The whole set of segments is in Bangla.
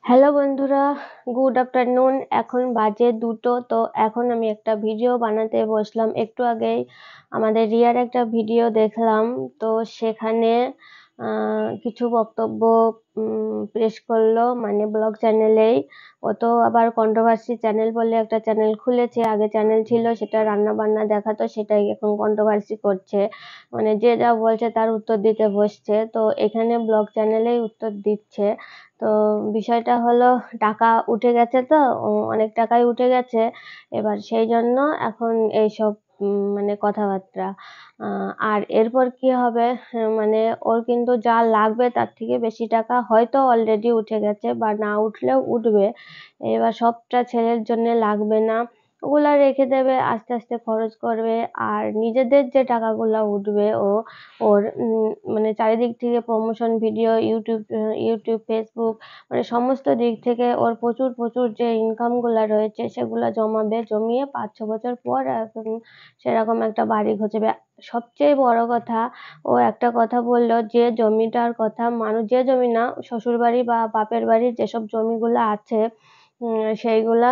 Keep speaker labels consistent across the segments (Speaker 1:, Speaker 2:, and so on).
Speaker 1: হ্যালো বন্ধুরা, গুড আফটারনুন। এখন বাজে 2টো। তো এখন আমি একটা ভিডিও বানাতে বসলাম। একটু আগেই আমাদের রিয়ার একটা ভিডিও দেখলাম। তো সেখানে কিছু বক্তব্য পেশ করলো, মানে ব্লগ চ্যানেলেই। ও তো আবার কন্ট্রোভার্সি চ্যানেল বলে একটা চ্যানেল খুলেছে। আগে চ্যানেল ছিল, সেটা রান্না বান্না দেখাতো, সেটাই এখন কন্ট্রোভার্সি করছে। মানে যে যা বলছে তার উত্তর দিতে বসছে। তো এখানে ব্লগ চ্যানেলেই উত্তর দিচ্ছে। তো বিষয়টা হলো, টাকা উঠে গেছে, তো অনেক টাকাই উঠে গেছে। এবার সেই জন্য এখন এইসব মানে কথাবার্তা। আর এরপর কি হবে, মানে ওর কিন্তু যা লাগবে তার থেকে বেশি টাকা হয়তো অলরেডি উঠে গেছে, বা না উঠলেও উঠবে। এবার সবটা ছেলের জন্য লাগবে না, ওগুলা রেখে দেবে, আস্তে আস্তে খরচ করবে। আর নিজেদের যে টাকাগুলা উঠবে, ওর মানে চারিদিক থেকে প্রমোশন ভিডিও, ইউটিউব, ফেসবুক, মানে সমস্ত দিক থেকে ওর প্রচুর প্রচুর যে ইনকাম গুলা রয়েছে সেগুলা জমাবে। জমিয়ে 5-6 বছর পর সেরকম একটা বাড়ি ঘুচবে। সবচেয়ে বড় কথা, ও একটা কথা বললো, যে জমিটার কথা, মানুষ যে জমি না, শ্বশুর বাড়ি বা বাপের বাড়ির যেসব জমিগুলা আছে সেইগুলা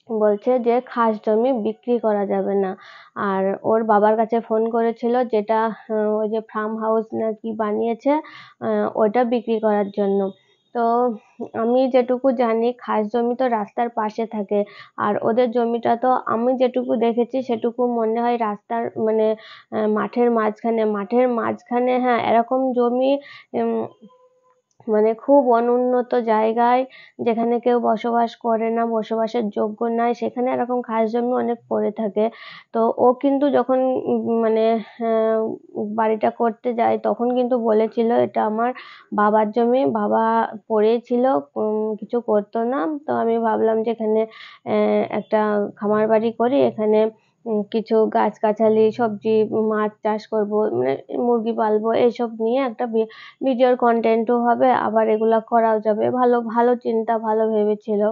Speaker 1: বলছে যে খাস জমি বিক্রি করা যাবে না। আর ওর বাবার কাছে ফোন করেছিল, যেটা ওই যে ফার্ম হাউস না কি বানিয়েছে, ওটা বিক্রি করার জন্য। তো আমি যেটুকু জানি, খাস জমি তো রাস্তার পাশে থাকে। আর ওদের জমিটা তো আমি যেটুকু দেখেছি সেটুকু মনে হয় রাস্তার মানে মাঠের মাঝখানে, হ্যাঁ, এরকম জমি মানে খুব অনুন্নত জায়গায়, যেখানে কেউ বসবাস করে না, বসবাসের যোগ্য নয়, সেখানে এরকম খাস জমি অনেক পড়ে থাকে। তো ও কিন্তু যখন মানে বাড়িটা করতে যায়, তখন কিন্তু বলেছিল এটা আমার বাবার জমি, বাবা পড়েছিল, কিছু করতো না। তো আমি ভাবলাম যে এখানে একটা খামার বাড়ি করি, এখানে কিছু গাছগাছালি, সবজি, মাছ চাষ করব, মানে মুরগি পালবো, এইসব নিয়ে একটা ভিডিওর কন্টেন্টও হবে, আবার এগুলা করাও যাবে। ভালো ভালো চিন্তা, ভালো ভেবেছিল।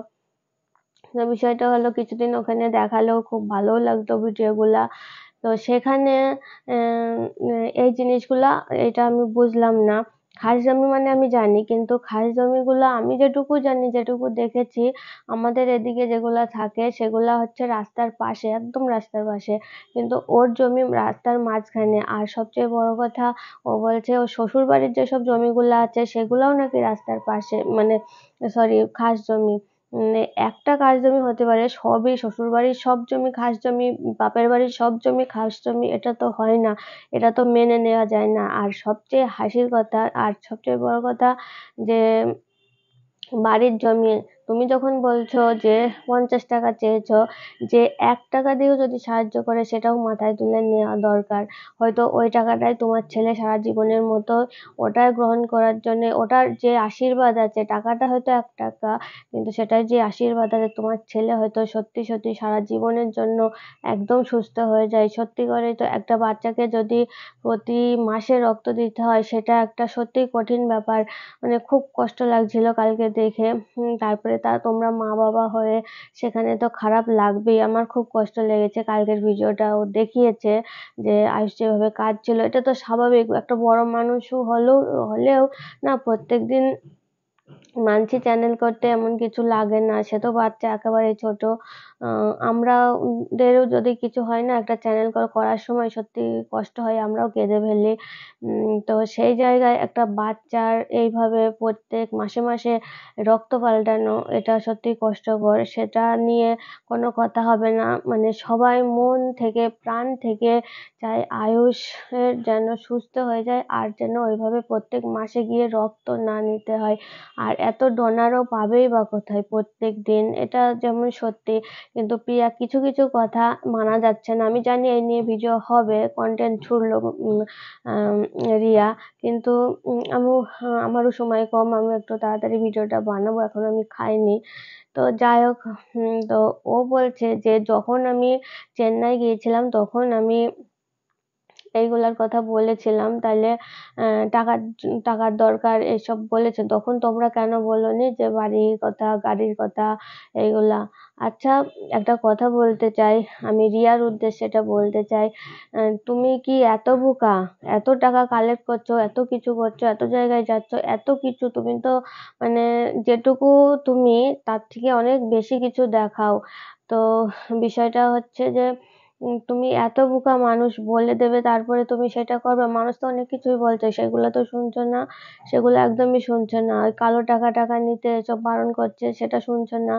Speaker 1: তো বিষয়টা হলো, কিছুদিন ওখানে দেখালেও খুব ভালোও লাগতো ভিডিওগুলা। তো সেখানে এই জিনিসগুলা, এটা আমি বুঝলাম না। খাস জমি মানে আমি জানি, কিন্তু খাস জমিগুলা আমি যেটুকু জানি, যেটুকু দেখেছি, আমাদের এদিকে যেগুলা থাকে সেগুলা হচ্ছে রাস্তার পাশে, একদম রাস্তার পাশে। কিন্তু ওর জমি রাস্তার মাঝখানে। আর সবচেয়ে বড় কথা, ও বলছে ওর শ্বশুর বাড়ির যেসব জমিগুলা আছে সেগুলাও নাকি রাস্তার পাশে, মানে সরি, খাস জমি। একটা খাস জমি হতে পারে, সবই শ্বশুরবাড়ির সব জমি খাস জমি, বাপের বাড়ির সব জমি খাস জমি, এটা তো হয় না, এটা তো মেনে নেওয়া যায় না। আর সবচেয়ে হাসির কথা, আর সবচেয়ে বড় কথা, যে বাড়ির জমি, তুমি যখন বলছো যে 50 টাকা চেয়েছো, যে 1 টাকা দিয়েও যদি সাহায্য করে সেটাও মাথায় তুলে নেওয়া দরকার। হয়তো ওই টাকাটাই তোমার ছেলে সারা জীবনের মতো ওটা গ্রহণ করার জন্য, ওটার যে আশীর্বাদ আছে, টাকাটা হয়তো 1 টাকা, কিন্তু সেটার যে আশীর্বাদ আছে, তোমার ছেলে হয়তো সত্যি সত্যি সারা জীবনের জন্য একদম সুস্থ হয়ে যায়। সত্যি করেই তো একটা বাচ্চাকে যদি প্রতি মাসে রক্ত দিতে হয়, সেটা একটা সত্যিই কঠিন ব্যাপার। মানে খুব কষ্ট লাগছিল কালকে দেখে। তারপরে তোমরা মা বাবা হয়ে সেখানে তো খারাপ লাগবেই। আমার খুব কষ্ট লেগেছে কালকের ভিডিওটা ও দেখিয়েছে, যে আয়ুষ যেভাবে কাঁদছিল। এটা তো স্বাভাবিক, একটা বড় মানুষও হলেও না, প্রত্যেকদিন মানছি চ্যানেল করতে এমন কিছু লাগে না, সে তো বাচ্চা একেবারে ছোট। আমাদেরও যদি কিছু হয় না, একটা চ্যানেল করার সময় সত্যি কষ্ট হয়, আমরাও কেঁদে ফেলি। তো সেই জায়গায় একটা বাচ্চার এইভাবে প্রত্যেক মাসে মাসে রক্ত পাল্টানো, এটা সত্যি কষ্টকর। সেটা নিয়ে কোনো কথা হবে না, মানে সবাই মন থেকে, প্রাণ থেকে চাই আয়ুষের যেন সুস্থ হয়ে যায়, আর যেন ওইভাবে প্রত্যেক মাসে গিয়ে রক্ত না নিতে হয়। আর এত ডোনারও পাবেই বা কোথায় প্রত্যেক দিন, এটা যেমন সত্যি। কিন্তু প্রিয়া, কিছু কিছু কথা মানা যাচ্ছে না। আমি জানি এই নিয়ে ভিডিও হবে, কন্টেন্ট ছুড়লো রিয়া, কিন্তু আমারও সময় কম, আমি একটু তাড়াতাড়ি ভিডিওটা বানাবো, এখন আমি খাইনি। তো যাই হোক, তো ও বলছে যে যখন আমি চেন্নাই গিয়েছিলাম, তখন আমি এইগুলার কথা বলেছিলাম, তাইলে টাকার দরকার এসব বলেছে। তখন তোমরা কেন বলোনি যে বাড়ির কথা, গাড়ির কথা এইগুলা? আচ্ছা, একটা কথা বলতে চাই, আমি রিয়ার উদ্দেশ্যে এটা বলতে চাই। তুমি কি এত বোকা? এত টাকা কালেক্ট করছো, এত কিছু করছো, এত জায়গায় যাচ্ছ, এত কিছু, তুমি তো মানে যেটুকু তুমি তার থেকে অনেক বেশি কিছু দেখাও। তো বিষয়টা হচ্ছে যে তুমি এত বোকা, মানুষ বলে দেবে তারপরে তুমি সেটা করবে? মানুষ তো অনেক কিছুই বলছে, সেগুলো তো শুনছো না। সেগুলো একদমই শুনছো না। ওই কালো টাকা নিতে এসব বারণ করছে, সেটা শুনছো না।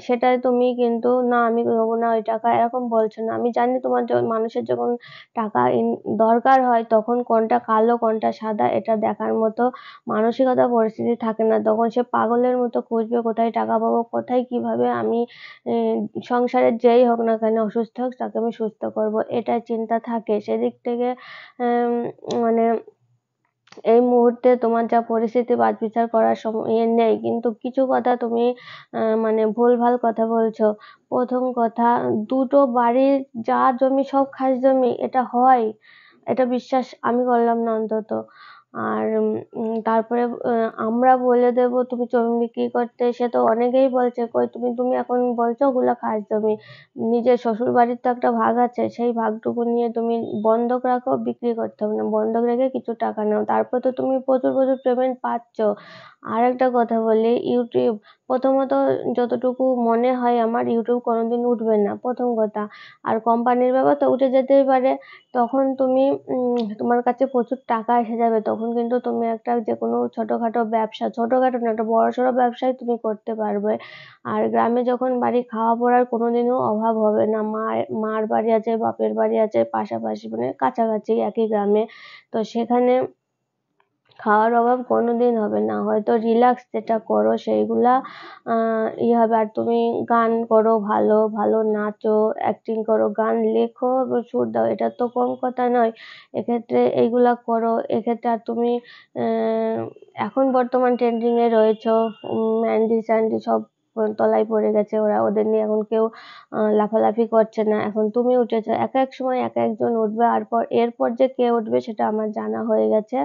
Speaker 1: সেটাই তুমি কিন্তু না, আমি নেবো না ওই টাকা, এরকম বলছো না। আমি জানি তোমার মানুষের যখন টাকা দরকার হয় তখন কোনটা কালো কোনটা সাদা এটা দেখার মতো মানসিকতা পরিস্থিতি থাকে না। তখন সে পাগলের মতো খুঁজবে কোথায় টাকা পাবো, কোথায় কিভাবে আমি সংসারের যেই হোক না কেন অসুস্থ হোক তাকে আমি সুস্থ করবো, এটা চিন্তা থাকে। সেদিক থেকে মানে এই মুহূর্তে তোমার যা পরিস্থিতি বাছবিচার করার সময় নেই, কিন্তু কিছু কথা তুমি মানে ভুলভাল কথা বলছো। প্রথম কথা, দুটো বাড়ির যা জমি সব খাস জমি, এটা হয়? এটা বিশ্বাস আমি করলাম না অন্তত। আর তারপরে আমরা বলে দেবো তুমি জমি বিক্রি করতে, সে তো অনেকেই বলছে। কই তুমি তুমি এখন বলছো ওগুলা খাস জমি? নিজের শ্বশুর বাড়ির তো একটা ভাগ আছে, সেই ভাগটুকু নিয়ে তুমি বন্ধক রাখো, বিক্রি করতে হবে না, বন্ধক রেখে কিছু টাকা নাও, তারপর তো তুমি প্রচুর প্রচুর পেমেন্ট পাচ্ছ। আর একটা কথা বলি, ইউটিউব প্রথমত যতটুকু মনে হয় আমার, ইউটিউব কোনোদিন উঠবে না, প্রথম কথা। আর কোম্পানির ব্যাপার তো উঠে যেতেই পারে। তখন তুমি তোমার কাছে প্রচুর টাকা এসে যাবে, তখন কিন্তু তুমি একটা যেকোনো ছোটখাটো ব্যবসা, ছোটখাটো না, একটা বড়সড় ব্যবসাই তুমি করতে পারবে। আর গ্রামে যখন বাড়ি, খাওয়া পড়ার কোনোদিনও অভাব হবে না। মার বাড়ি আছে, বাপের বাড়ি আছে পাশাপাশি, মানে কাছাকাছি একই গ্রামে। তো সেখানে খাওয়ার অভাব কোনোদিন হবে না। হয়তো রিল্যাক্স যেটা করো সেইগুলা হবে। আর তুমি গান করো, ভালো ভালো নাচো, অ্যাক্টিং করো, গান লেখো, সুর দাও, এটা তো কম কথা নয়। এক্ষেত্রে এইগুলা করো। এক্ষেত্রে আর তুমি এখন বর্তমান ট্রেন্ডিং এ রয়েছো। ম্যান্ডি স্যান্ডি সব তলায় পড়ে গেছে, ওদের নিয়ে এখন কেউ লাফালাফি করছে না। এখন তুমি উঠেছো, এক এক সময় এক একজন উঠবে। এরপর যে কে উঠবে সেটা আমার জানা হয়ে গেছে,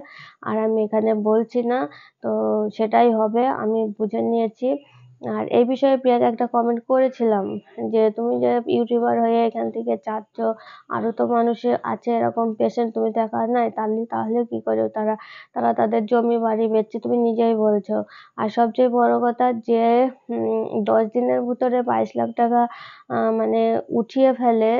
Speaker 1: আর আমি এখানে বলছি না। তো সেটাই হবে, আমি বুঝে নিয়েছি। আর এই বিষয়ে প্রিয়াকে একটা কমেন্ট করেছিলাম যে তুমি যে ইউটিউবার হয়ে এখান থেকে চাচ্ছ, আরো তো মানুষের আছে এরকম পেশেন্ট, তুমি তো একা নাই, তাহলে কি করে তারা তারা তাদের জমি বাড়ি বেচছে, তুমি নিজেই বলছো। আর সবচেয়ে বড় কথা যে 10 দিনের ভিতরে 22 লাখ টাকা মানে উঠিয়ে ফেলে,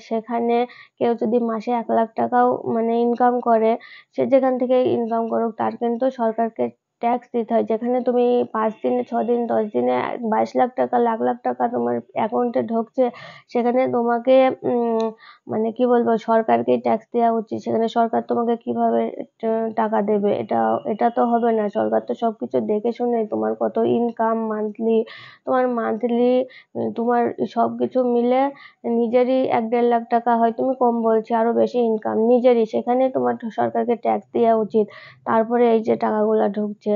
Speaker 1: সেখানে কেউ যদি মাসে 1 লাখ টাকাও মানে ইনকাম করে, সে যেখান থেকে ইনকাম করুক তার কিন্তু সরকারকে ট্যাক্স দিতে হয়। যেখানে তুমি 5 দিনে, 6 দিন, 10 দিনে 22 লাখ টাকা, লাখ লাখ টাকা তোমার অ্যাকাউন্টে ঢুকছে, সেখানে তোমাকে মানে কি বলবো, সরকারকেই ট্যাক্স দেওয়া উচিত। সেখানে সরকার তোমাকে কিভাবে টাকা দেবে? এটা এটা তো হবে না। সরকার তো সবকিছু দেখে শুনে, তোমার কত ইনকাম মান্থলি, তোমার সবকিছু মিলে নিজেরই 1-1.5 লাখ টাকা হয়, তুমি কম বলছি, আরো বেশি ইনকাম নিজেরই, সেখানে তোমার সরকারকে ট্যাক্স দেওয়া উচিত। তারপরে এই যে টাকাগুলা ঢুকছে,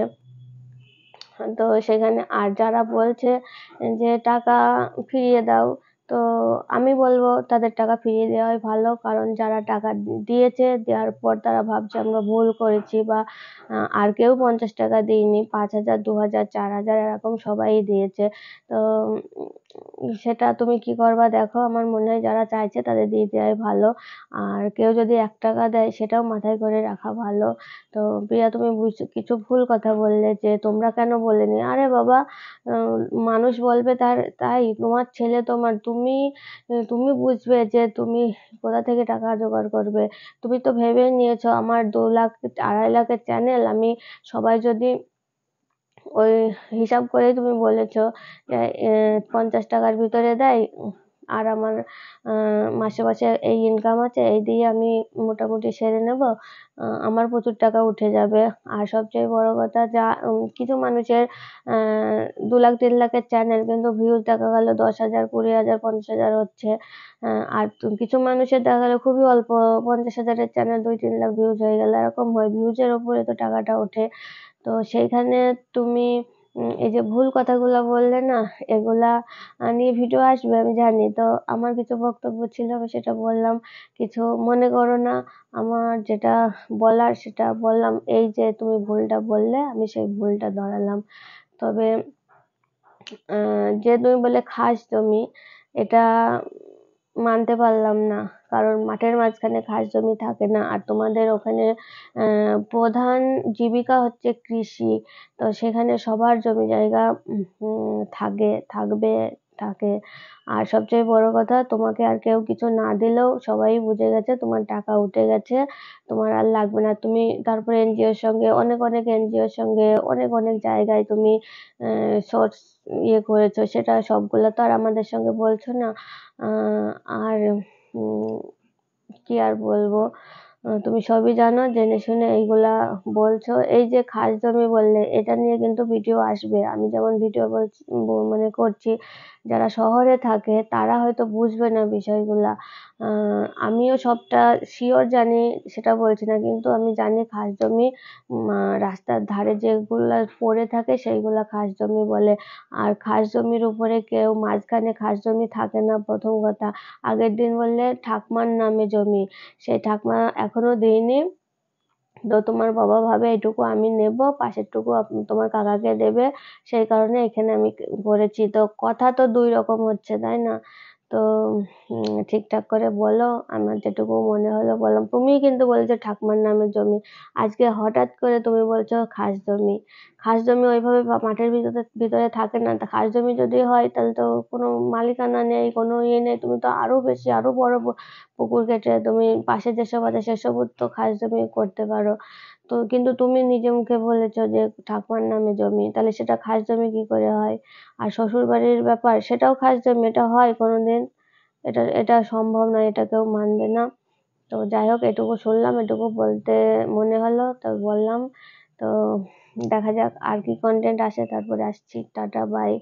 Speaker 1: তো সেখানে আর যারা বলছে যে টাকা ফিরিয়ে দাও, তো আমি বলবো তাদের টাকা ফিরিয়ে দেওয়াই ভালো। কারণ যারা টাকা দিয়েছে, দেওয়ার পর তারা ভাবছে আমরা ভুল করেছি, বা আর কেউ 50 টাকা দিইনি, 5,000, 2,000, 4,000 এরকম সবাই দিয়েছে। তো সেটা তুমি কি করবা দেখো। আমার মনে হয় যারা চাইছে তাদের দিয়ে দেওয়াই ভালো। আর কেউ যদি 1 টাকা দেয় সেটাও মাথায় করে রাখা ভালো। তো প্রিয়া, তুমি কিছু ভুল কথা বললে যে তোমরা কেন বলেনি। আরে বাবা, মানুষ বলবে তাই? তোমার ছেলে, তুমি বুঝবে যে তুমি কোথা থেকে টাকা জোগাড় করবে। তুমি তো ভেবে নিয়েছো আমার 2 লাখ 2.5 লাখের চ্যানেল, আমি সবাই যদি ওই হিসাব করে তুমি বলেছো যে 50 টাকার ভিতরে দেয়, আর আমার মাসে মাসে এই ইনকাম আছে, এই দিয়ে আমি মোটামুটি সেরে নেব, আমার প্রচুর টাকা উঠে যাবে। আর সবচেয়ে বড় কথা, যা কিছু মানুষের 2 লাখ 3 লাখের চ্যানেল, কিন্তু ভিউজ দেখা গেল 10,000, 20,000, 50,000 হচ্ছে। আর কিছু মানুষের দেখা গেল খুবই অল্প, 50,000-এর চ্যানেল 2-3 লাখ ভিউজ হয়ে গেল, এরকম হয়। ভিউজের ওপরে তো টাকাটা ওঠে। তো সেইখানে তুমি এই যে ভুল কথাগুলা বললে না, এগুলা নিয়ে ভিডিও আসবে আমি জানি। তো আমার কিছু বক্তব্য ছিল, আমি সেটা বললাম। কিছু মনে করো না। আমার যেটা বলার সেটা বললাম। এই যে তুমি ভুলটা বললে, আমি সেই ভুলটা ধরালাম। তবে যে তুমি বললে খাস জমি, এটা মানতে পারলাম না। কারণ মাঠের মাঝখানে খাস জমি থাকে না। আর তোমাদের ওখানে প্রধান জীবিকা হচ্ছে কৃষি। তো সেখানে সবার জমি জায়গা থাকে। আর সবচেয়ে বড় কথা, তোমাকে আর কেউ কিছু না দিলেও সবাই বুঝে গেছে তোমার টাকা উঠে গেছে, তোমার আর লাগবে না। তুমি তারপরে এনজিওর সঙ্গে অনেক এনজিওর সঙ্গে অনেক জায়গায় তুমি সোর্স করেছো, সেটা সবগুলো তো আর আমাদের সঙ্গে বলছো না। আর কি আর বলবো, তুমি সবই জানো, জেনে শুনে এইগুলা বলছো। এই যে খাস জমি বললে, এটা নিয়ে কিন্তু ভিডিও আসবে। আমি যেমন ভিডিও বলছি, মানে করছি, যারা শহরে থাকে তারা হয়তো বুঝবে না বিষয়গুলা। আমিও সবটা শিওর জানি সেটা বলছি না, কিন্তু আমি জানি খাস জমি রাস্তার ধারে যেগুলা পড়ে থাকে সেইগুলা খাস জমি বলে। আর খাস জমির উপরে কেউ মাঝখানে খাস জমি থাকে না, প্রথম কথা। আগের দিন বললে ঠাকমার নামে জমি, সেই ঠাকমা এখনো দেয়নি। তো তোমার বাবা ভাবে এটুকু আমি নেব, পাশেরটুকু তোমার কাকাকে দেবে, সেই কারণে এখানে আমি করেছি। তো কথা তো দুই রকম হচ্ছে, তাই না? তো ঠিকঠাক করে বলো। আমার যেটুকু মনে হলো বললাম। তুমিই কিন্তু বলেছো ঠাকুমার নামে জমি, আজকে হঠাৎ করে তুমি বলছো খাস জমি। খাস জমি ওইভাবে মাঠের ভিতরে থাকে না। তা খাস জমি যদি হয় তাহলে তো কোনো মালিকানা নেই, কোনো নেই। তুমি তো আরো বেশি, আরো বড় পুকুর কেটে তুমি পাশে যেসব আছে সেসব তো খাস জমি করতে পারো। তো কিন্তু তুমি নিজে মুখে বলেছো যে ঠাকুমার নামে জমি, তাহলে সেটা খাস জমি কি করে হয়? আর শ্বশুর বাড়ির ব্যাপার, সেটাও খাস জমি, এটা হয় কোনোদিন? এটা সম্ভব নয়, এটা কেউ মানবে না। তো যাই হোক, এটুকু শুনলাম, এটুকু বলতে মনে হলো, তো বললাম। তো দেখা যাক আর কি কন্টেন্ট আসে, তারপরে আসছি। Tata, by.